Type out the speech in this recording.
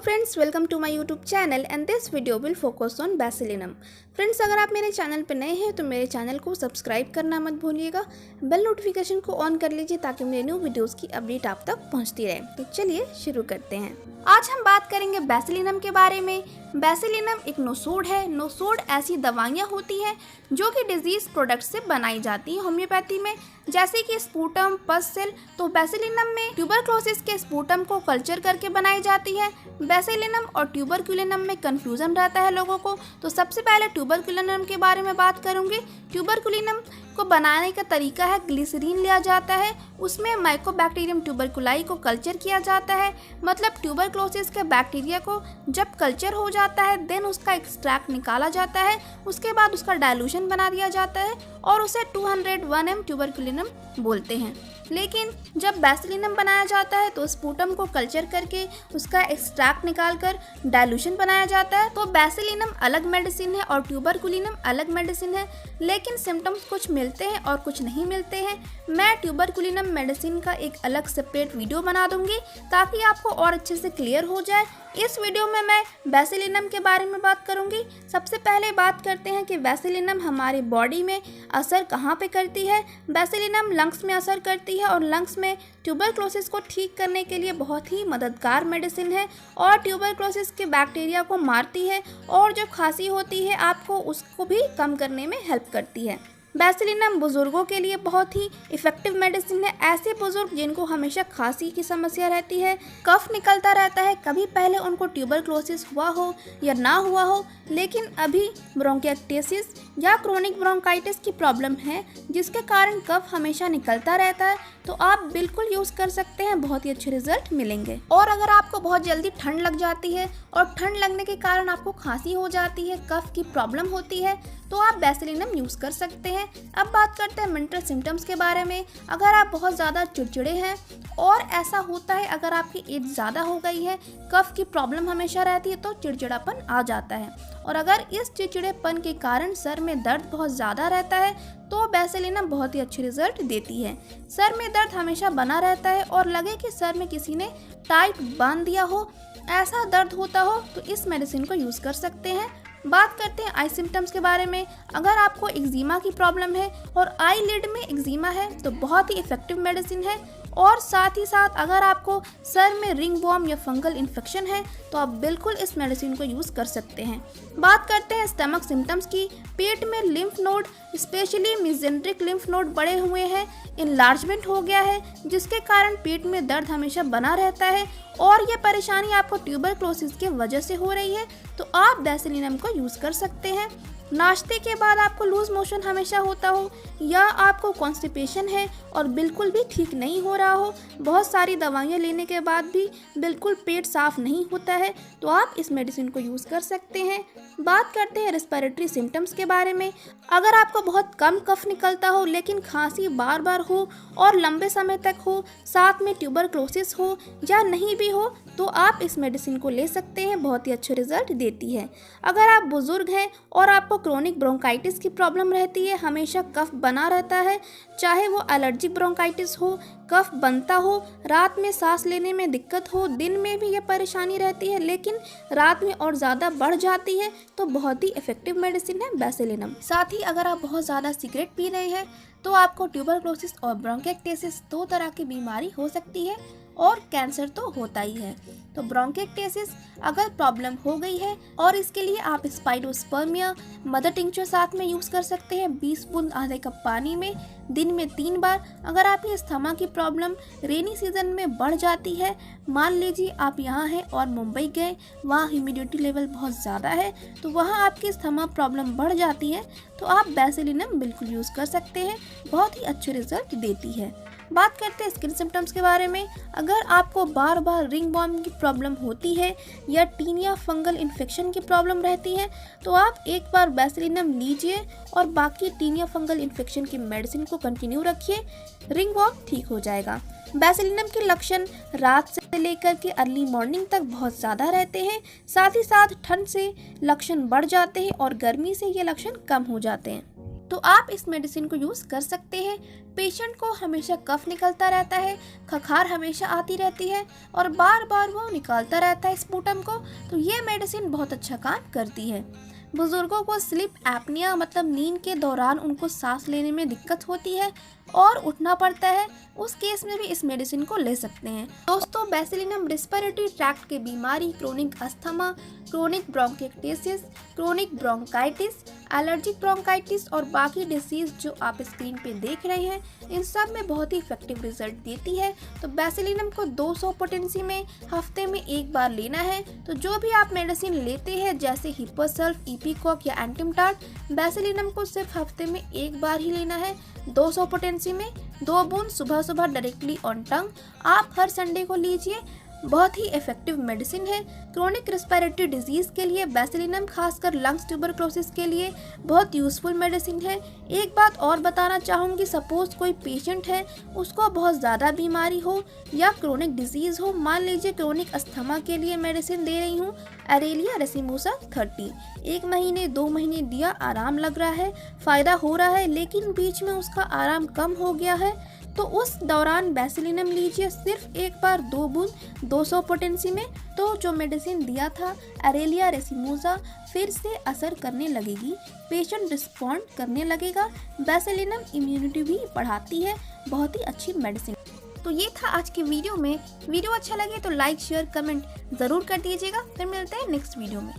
Friends, welcome to my YouTube channel and this video will focus on bacillinum. Friends, अगर आप मेरे channel पर नए हैं तो मेरे चैनल को सब्सक्राइब करना मत भूलिएगा। बेल नोटिफिकेशन को ऑन कर लीजिए ताकि मेरे न्यू वीडियोस की अपडेट आप तक पहुंचती रहे। तो चलिए शुरू करते हैं। आज हम बात करेंगे बैसिलिनम के बारे में। बैसिलिनम एक नोसोड है। नोसोड ऐसी दवाइयाँ होती हैं जो कि डिजीज प्रोडक्ट से बनाई जाती हैं होम्योपैथी में, जैसे कि स्पूटम, पस सेल। तो बैसिलिनम में ट्यूबरक्लोसिस के स्पूटम को कल्चर करके बनाई जाती है। बैसिलिनम और ट्यूबरक्युलिनम में कंफ्यूजन रहता है लोगों को, तो सबसे पहले ट्यूबरक्युलिनम के बारे में बात करूंगी। ट्यूबरक्युलिनम को बनाने का तरीका है, ग्लिसरीन लिया जाता है, उसमें माइकोबैक्टीरियम ट्यूबरकुलाई को कल्चर किया जाता है। मतलब ट्यूबरक्लोसिस के बैक्टीरिया को जब कल्चर हो जाता है देन उसका एक्सट्रैक्ट निकाला जाता है, उसके बाद उसका डाइल्यूशन बना दिया जाता है और उसे 201M ट्यूबरक्युलिनम बोलते हैं। लेकिन जब बैसिलिनम बनाया जाता है तो स्पूटम को कल्चर करके उसका एक्सट्रैक्ट निकालकर डाइल्यूशन बनाया जाता है। तो बैसिलिनम अलग मेडिसिन है और ट्यूबरकुलिनम अलग मेडिसिन है, लेकिन सिम्टम्स कुछ मिलते हैं और कुछ नहीं मिलते हैं। मैं ट्यूबरकुलिनम मेडिसिन का एक अलग सेपरेट वीडियो बना दूंगी ताकि आपको और अच्छे से क्लियर हो जाए। इस वीडियो में मैं बैसिलिनम के बारे में बात करूंगी। सबसे पहले बात करते हैं कि बैसिलिनम हमारी बॉडी में असर कहाँ पे करती है। बैसिलिनम लंग्स में असर करती है और लंग्स में ट्यूबरक्लोसिस को ठीक करने के लिए बहुत ही मददगार मेडिसिन है और ट्यूबरक्लोसिस के बैक्टीरिया को मारती है और जो खांसी होती है आपको उसको भी कम करने में हेल्प करती है। बैसिलिनम बुजुर्गों के लिए बहुत ही इफ़ेक्टिव मेडिसिन है। ऐसे बुजुर्ग जिनको हमेशा खांसी की समस्या रहती है, कफ निकलता रहता है, कभी पहले उनको ट्यूबरक्लोसिस हुआ हो या ना हुआ हो, लेकिन अभी ब्रोंकाइटिस या क्रोनिक ब्रोंकाइटिस की प्रॉब्लम है जिसके कारण कफ हमेशा निकलता रहता है, तो आप बिल्कुल यूज़ कर सकते हैं, बहुत ही अच्छे रिजल्ट मिलेंगे। और अगर आपको बहुत जल्दी ठंड लग जाती है और ठंड लगने के कारण आपको खांसी हो जाती है, कफ की प्रॉब्लम होती है, तो आप बैसिलिनम यूज़ कर सकते हैं। अब बात करते हैं मेंटल सिम्टम्स के बारे में। अगर आप बहुत ज़्यादा चिड़चिड़े हैं और ऐसा होता है अगर आपकी एज ज़्यादा हो गई है, कफ की प्रॉब्लम हमेशा रहती है, तो चिड़चिड़ापन आ जाता है। और अगर इस चिड़चिड़ेपन के कारण सर में दर्द बहुत ज़्यादा रहता है तो बैसिलिनम बहुत ही अच्छे रिजल्ट देती है। सर में दर्द हमेशा बना रहता है और लगे कि सर में किसी ने टाइट बांध दिया हो, ऐसा दर्द होता हो, तो इस मेडिसिन को यूज़ कर सकते हैं। बात करते हैं आई सिम्टम्स के बारे में। अगर आपको एक्जिमा की प्रॉब्लम है और आई लिड में एक्जिमा है तो बहुत ही इफेक्टिव मेडिसिन है। और साथ ही साथ अगर आपको सर में रिंगवॉर्म या फंगल इन्फेक्शन है तो आप बिल्कुल इस मेडिसिन को यूज़ कर सकते हैं। बात करते हैं स्टमक सिम्टम्स की। पेट में lymph node, specially mesenteric lymph node बड़े हुए हैं, इनलार्जमेंट हो गया है जिसके कारण पेट में दर्द हमेशा बना रहता है और ये परेशानी आपको ट्यूबरक्लोसिस की वजह से हो रही है, तो आप बैसिलिनम को यूज़ कर सकते हैं। नाश्ते के बाद आपको लूज मोशन हमेशा होता हो या आपको कॉन्स्टिपेशन है और बिल्कुल भी ठीक नहीं हो रहा हो, बहुत सारी दवाइयाँ लेने के बाद भी बिल्कुल पेट साफ नहीं होता है, तो आप इस मेडिसिन को यूज़ कर सकते हैं। बात करते हैं रेस्पिरेटरी सिम्टम्स के बारे में। अगर आपको बहुत कम कफ निकलता हो लेकिन खांसी बार बार हो और लंबे समय तक हो, साथ में ट्यूबरक्लोसिस हो या नहीं भी हो, तो आप इस मेडिसिन को ले सकते हैं, बहुत ही अच्छे रिजल्ट देती है। अगर आप बुजुर्ग हैं और आपको क्रोनिक ब्रोंकाइटिस की प्रॉब्लम रहती है, हमेशा कफ बना रहता है, चाहे वो एलर्जिक ब्रोंकाइटिस हो, कफ बनता हो, रात में सांस लेने में दिक्कत हो, दिन में भी ये परेशानी रहती है लेकिन रात में और ज़्यादा बढ़ जाती है, तो बहुत ही इफेक्टिव मेडिसिन है बैसिलिनम। साथ ही अगर आप बहुत ज़्यादा सिगरेट पी रहे हैं तो आपको ट्यूबरक्लोसिस और ब्रोंकाइटिस दो तरह की बीमारी हो सकती है और कैंसर तो होता ही है। तो ब्रोंकाइटिस अगर प्रॉब्लम हो गई है और इसके लिए आप स्पाइरोस्पर्मिया मदर टिंचर साथ में यूज़ कर सकते हैं 20 बूंद आधे कप पानी में दिन में 3 बार। अगर आपकी अस्थमा की प्रॉब्लम रेनी सीजन में बढ़ जाती है, मान लीजिए आप यहाँ हैं और मुंबई गए, वहाँ ह्यूमिडिटी लेवल बहुत ज़्यादा है, तो वहाँ आपकी अस्थमा प्रॉब्लम बढ़ जाती है, तो आप बैसिलिनम बिल्कुल यूज़ कर सकते हैं, बहुत ही अच्छे रिजल्ट देती है। बात करते हैं स्किन सिम्टम्स के बारे में। अगर आपको बार बार रिंगवॉर्म की प्रॉब्लम होती है या टीनिया फंगल इन्फेक्शन की प्रॉब्लम रहती है, तो आप एक बार बैसिलिनम लीजिए और बाकी टीनिया फंगल इन्फेक्शन की मेडिसिन को कंटिन्यू रखिए, रिंगवॉर्म ठीक हो जाएगा। बैसिलिनम के लक्षण रात से लेकर के अर्ली मॉर्निंग तक बहुत ज़्यादा रहते हैं, साथ ही साथ ठंड से लक्षण बढ़ जाते हैं और गर्मी से ये लक्षण कम हो जाते हैं। तो आप इस मेडिसिन को यूज़ कर सकते हैं। पेशेंट को हमेशा कफ निकलता रहता है, खखार हमेशा आती रहती है और बार बार वो निकालता रहता है स्पूटम को, तो ये मेडिसिन बहुत अच्छा काम करती है। बुजुर्गों को स्लीप एपनिया मतलब नींद के दौरान उनको सांस लेने में दिक्कत होती है और उठना पड़ता है, उस केस में भी इस मेडिसिन को ले सकते हैं। दोस्तों, बैसिलिनम रेस्पिरेटरी ट्रैक्ट की बीमारी, chronic asthma, chronic bronchitis, chronic bronchitis, allergic bronchitis और बाकी डिसीज जो आप स्क्रीन पे देख रहे हैं, इन सब में बहुत ही इफेक्टिव रिजल्ट देती है। तो बैसिलिनम को 200 पोटेंसी में हफ्ते में एक बार लेना है। तो जो भी आप मेडिसिन लेते हैं जैसे हिप्पोसल्फ, इपिकॉक या एंटिमटाट, बैसिलिनम को सिर्फ हफ्ते में एक बार ही लेना है। 200 पोटेंसी में 2 बूंद सुबह सुबह डायरेक्टली ऑन टंग, आप हर संडे को लीजिए। बहुत ही इफेक्टिव मेडिसिन है। क्रोनिक रेस्पिरेटरी डिजीज के लिए बैसिलिनम, खासकर लंग्स ट्यूबरक्लोसिस के लिए बहुत यूजफुल मेडिसिन है। एक बात और बताना चाहूँगी, सपोज कोई पेशेंट है, उसको बहुत ज़्यादा बीमारी हो या क्रोनिक डिजीज़ हो, मान लीजिए क्रोनिक अस्थमा के लिए मेडिसिन दे रही हूँ एरेलिया रेसिमोसा 30, 1 महीने 2 महीने दिया, आराम लग रहा है, फ़ायदा हो रहा है, लेकिन बीच में उसका आराम कम हो गया है, तो उस दौरान बैसिलिनम लीजिए सिर्फ एक बार 2 बूंद 200 पोटेंसी में। तो जो मेडिसिन दिया था एरेलिया रेसिमोसा फिर से असर करने लगेगी, पेशेंट रिस्पॉन्ड करने लगेगा। बैसिलिनम इम्यूनिटी भी बढ़ाती है, बहुत ही अच्छी मेडिसिन। तो ये था आज की वीडियो में। वीडियो अच्छा लगे तो लाइक शेयर कमेंट ज़रूर कर दीजिएगा। फिर मिलते हैं नेक्स्ट वीडियो में।